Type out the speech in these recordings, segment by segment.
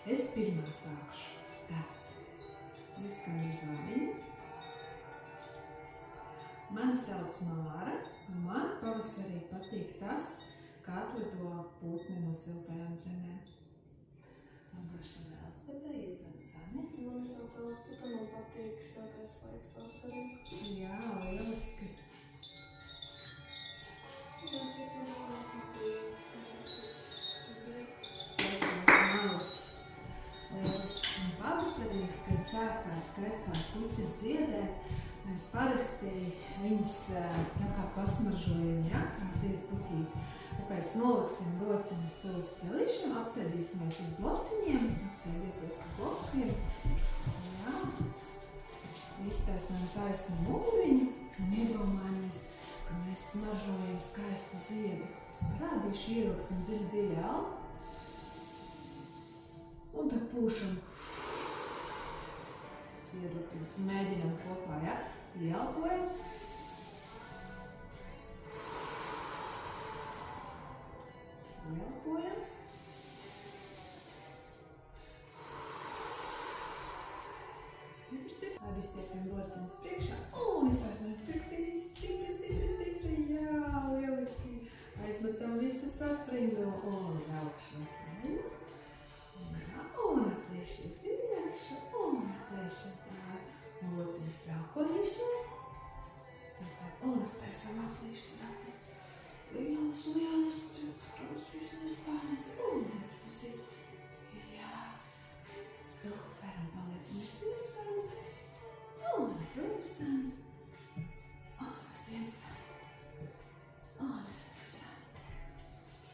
Es pirmā sākšu. Tad izskan zvaniņu. Mani sauc Māra, un man pavasarī patīk tas, kā atlido putni no siltajām zemēm. Labrīd, Elzbieta, iezvan zvani. Mani sauc Elzbieta, man patīk siltais laiks pavasarī. Jā, lieliski. Es izvēlu, man patīk siltais laiks Lieliski. Un pavasarī, kad sāk tās skaistās puķas ziedēt, mēs parasti viņas tā kā pasmaržojam, ja, kā ziedpuķīti. Tāpēc noliksim rociņas uz celīšiem, apsēdīsimies uz blociņiem, apsēdieties ar blokiem. Jā. Iztaisnām taisnu muguriņu un iedomājamies, ka mēs smaržojam skaistu ziedu. Tas parādīšu, ievilksim dziļi elpu. Un tad pūšam. Ziedrupīs, mēģinam kopā, ja? Ielpojam. Ielpojam. Stipri. Tad izstiepjam rociņas priekšā un iztaisnām pirkstītis. Stipri. Jā, lieliski. Aizmetam visu sasprindu un raukšos. Un atliekšies iekšā, un atliekšies ārā. Un lociņas pelkonīšai. Un uztaisam atlīšas rati. Lielas, tos visu nespārnēs. Un dzietrpusī. Jā. Super, un paliecamies virsam. Un virsam. Un virsam. Un virsam.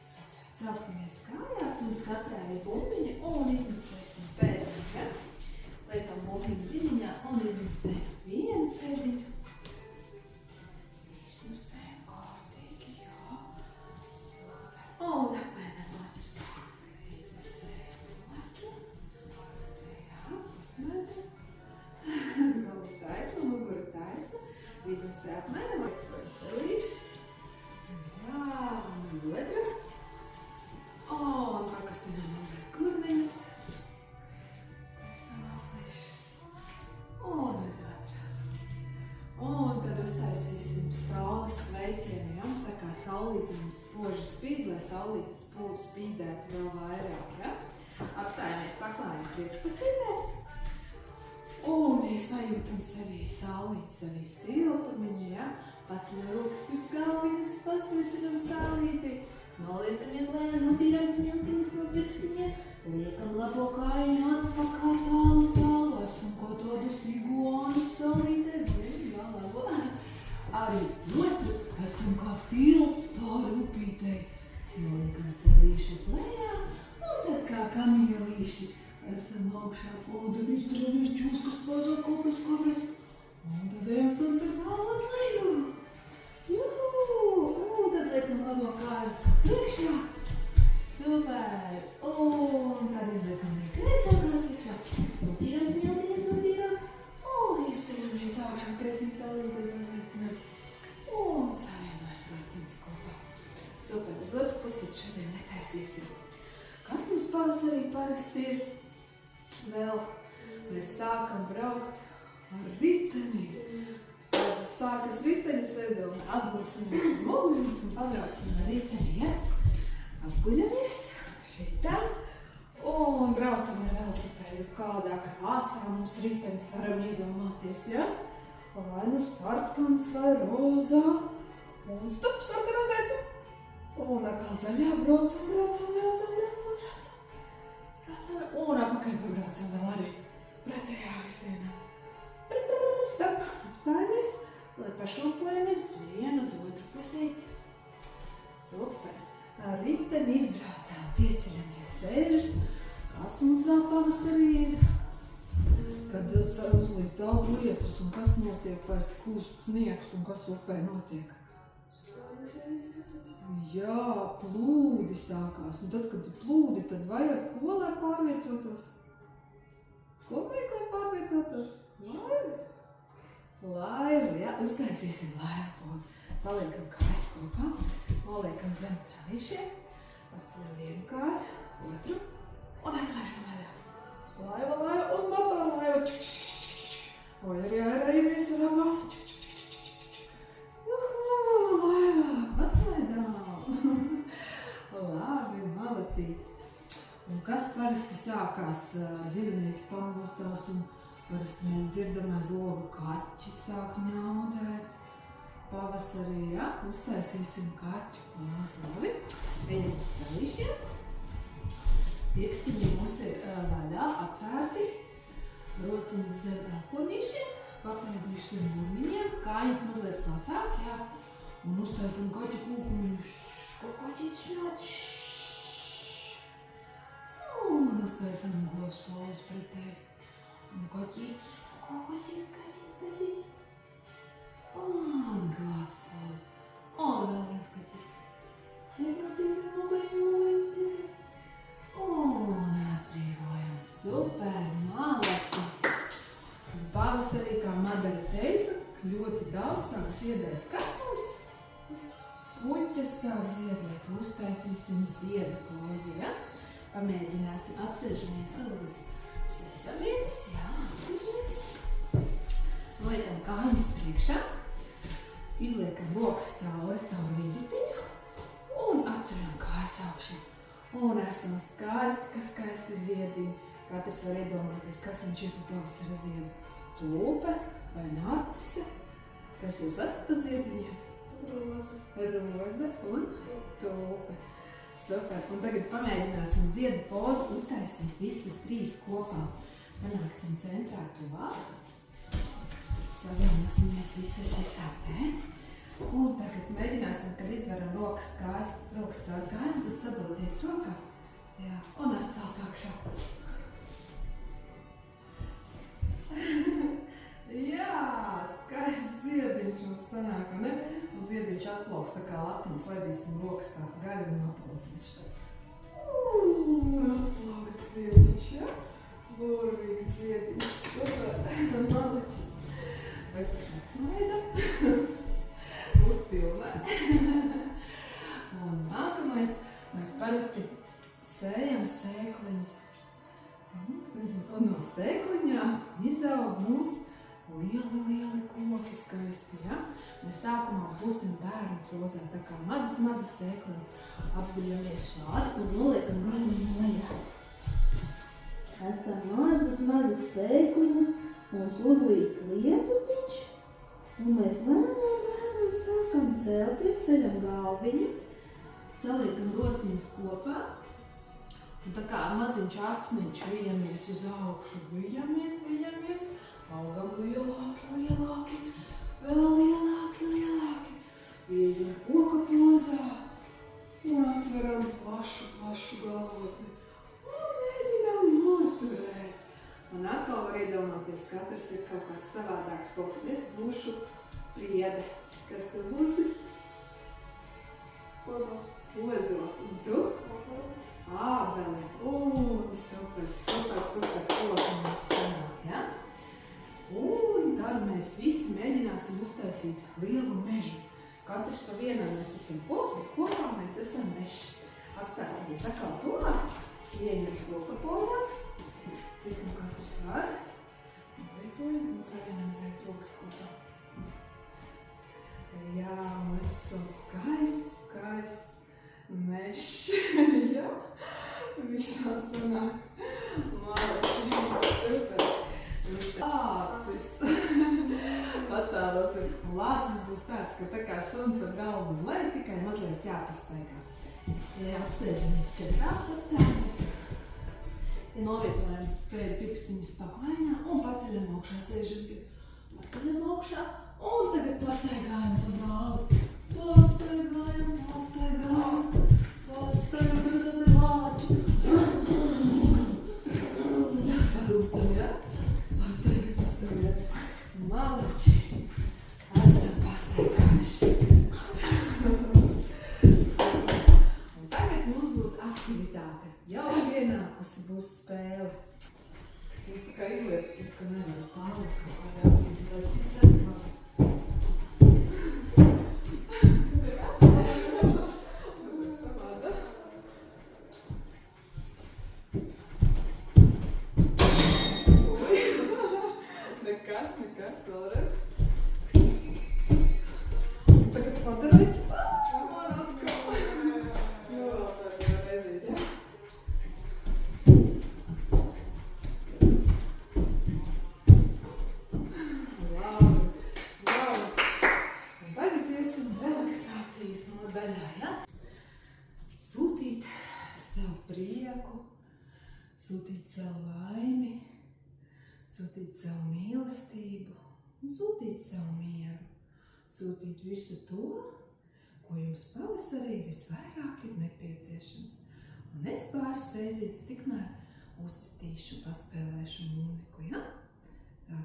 Super, celsimies kājās, mums katrai ir bumbiņa un izmisēsim pēdiņu, ja? Liekam bumbiņu vidiņā un izmisējam vienu pēdiņu. Izmisējam kārtīgi, jā. Super. Un apmēram otru. Izmisējam otru. Jā, pasmēram. Galva taisna, mugura taisna. Izmisē apmēram otru celīšas. Jā, un otru. Un pakastinām mazliet kurdiņas. Taisam aplīšas. Un uz otrā. Un tad uztaisīsim saules sveicienu, ja? Tā kā saulīte mums spoži spīd, lai saulīte spīdētu vēl vairāk, ja? Apstājamies paklājiem priekšpusītē. Un sajūtam sevi saulītes, sevi siltumiņu, ja? Paceļam rokas virs galviņas, pasveicinam saulīti. Noliecamies lēni, notīram smiltiņas no pirkstiņiem, liekam labo kājiņu atpakaļ tālu, esam kā tādas iguānas saulītē, jā, labo. Arī otru, esam kā tilts pāri upītei. Noliekam celīšas lejā, un tad kā kamielīši esam augšā, un tad izceramies čūskas pazāk kopes, un tad ejam suntar galvas leju. Un tad liekam labo kāju priekšā. Super. Un tad izliekam kreisā kāju priekšā. Notīram smiltiņas, notīram. Un izceļamies augšā pretī saulītei pasveicinām. Un savienojam rociņas kopā. Super. Uz otru pusīti šodien netaisīsim. Kas mums pavasarī parasti ir? Vēl mēs sākam braukt ar riteni. Sākas riteņu sezona, atgulsimies uz muguras un pabrauksim ar riteni, ja? Apguļamies šitā un braucam ar velosipēdu. Kādā krāsā mums ritenis varam iedomāties, ja? Vai nu sarkans vai rozā. Un stop, sarkanā gaisma. Un atkal zaļā braucam. Un apakaļ pabraucam vēl arī pretējā virzienā. Stop, apstājamies. Lai pašūpojamies vienu uz otru pusīti. Super. Ar riteni izbraucām, pieceļamies sēžas. Kas mums vēl pavasarī ir? Kad uzlīst daudz lietus un kas notiek, vairs kūst sniegs un kas upē notiek? Jā, plūdi sākās. Un tad, kad ir plūdi, tad vajag ko, lai pārvietotos? Ko vajag, lai pārvietotos? Laivu, ja? Uztaisīsim laivu pozu. Saliekam kājas kopā, noliekam zem celīšiem, paceļam vienu kāju, otru un atlaižam vaļā. Laiva, laiva un motorlaiva. Oieramies raba. Juhu, laiva, paslaidām. Labi, malacītis. Un kas parasti sākās dzīvnieki pamostās un parasti mēs dzirdam aiz loga kaķi sāk ņaudēt. Pavasarī, ja? Uztaisīsim kaķu klāsu. Labi, ejam uz celīšiem. Pirkstiņi mums ir vaļā, atvērti. Rociņas zem elkonīšiem, paplaidīšiem burmiņiem, kājas mazliet platāk, jā. Un uztaisim kaķu kūkumiņu. Ko kaķītis šāds? Un uztaisim govs pauzi pretēji. Un kaķītis. Ko kaķītis? Un govs pauzi. Un vēl viens kaķītis. Stiepri. Un atbrīvojam. Super, malači. Pavasarī, kā Madara teica, ļoti daudz sāk ziedēt. Kas mums? Puķas sāk ziedēt. Uztaisīsim ziedu pozi, ja? Pamēģināsim, apsēžamies uz sēžamietas, jā, apsēžamies. Noliekam kājas priekšā. Izliekam rokas cauri vidutiņu. Un atceram kājas augšā. Un esam skaisti ziediņi. Katrs var iedomāties, kas viņš ir pa pavasara ziedu. Tulpe vai narcise. Kas jūs esat pa ziediņiem? Roze un tulpe. Super. Un tagad pamēģināsim ziedu pozi uztaisīt visas trīs kopā. Panāksim centrā tuvāk. Savienosimies visas šitā te. Un tagad mēģināsim, kad izveram rokas caur kājām, tad sadalīties rokās. Jā, un atcelt augšā. Jā, skaists ziediņš mums sanāk, un ne? Un ziediņš atplauks tā kā lapiņas, laidīsim rokas tā gaļu un apauziņš. Atplauks ziediņš, ja? Burvīgs ziediņš, super, maliči. Vai tā smaida? Uzpilnē. Un nākamais, mēs parasti sējam sēkliņas. Un no sēkliņām izaug mums lieli koki skaisti, ja? Mēs sākumā būsim bērnu pozā, tā kā mazas sēkliņas. Apguļamies šādi un noliekam galviņu lejā. Esam mazas sēkliņas, mums uzlīst lietutiņš, un mēs lēnām sākam celties, ceļam galviņu, saliekam rociņas kopā. Un tā kā maziņš asniņš vijamies uz augšu, vijamies, augam lielāki, vēl lielāki. Ejam koka pozā un atveram plašu galvotni un mēģinām noturēt. Un atkal var iedomāties, katrs ir kaut kāds savādāks koks. Es būšu priede. Kas tu būsi? Ozols. Un tu? Ābele. Super koki sanāk, ja? Un tad mēs visi mēģināsim uztaisīt lielu mežu. Katrs pa vienam mēs esam koks, bet kopā mēs esam mežs. Apstāsimies atkal tuvāk, ieņem koka pozā, cik nu katrs var. Vietojam un savienam tēt rokas kopā. Jā, mēs esam skaists mežs. Jā, visā sanāk. Malači, super. Lācis. Attēlosim. Lācis būs tāds, ka tā kā suns ar galvu uz leju, tikai mazliet jāpastaigā. Ja apsēžamies četrāps, apstājamies. Ja novietojam pēdi pirkstiņus pa klaiņā un paceļam augšā, sēžam pie. Paceļam augšā un tagad pastaigājam pa zāli. Pastaigājam. Tagad lāči. Parūcam, ja? Pastaigājam. Malači. Esam pastaigājuši. Un tagad mums būs aktivitāte. Jau pienākusi būs spēle. Jūs tikai izliecieties, ka nevar pārlikt kaut kādā aktivitāte. Cits arī var. vaļā, ja? Sūtīt savu prieku, sūtīt savu laimi, sūtīt savu mīlestību un sūtīt savu mieru. Sūtīt visu to, ko jums pavasarī visvairāk ir nepieciešams. Un es pāris reizītes tikmēr uzcitīšu, paspēlēšu mūziku, ja? Tā.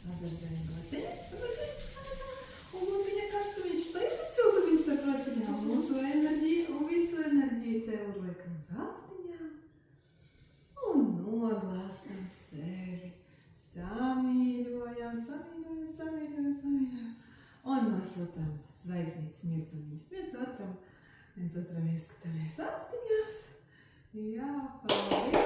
Saberzēju gociņas, un viņa karstumiņš sajūt siltumiņš tā gociņā. Mūsu enerģiju un visu enerģiju sev uzliekam uz atstiņā un noglāstam sevi. Samīļojam, samīļojam, samīļojam, samīļojam un nosūtam zvaigznītes mirdzuniņas viens otram ieskatāmies atstiņās. Jā, paldies!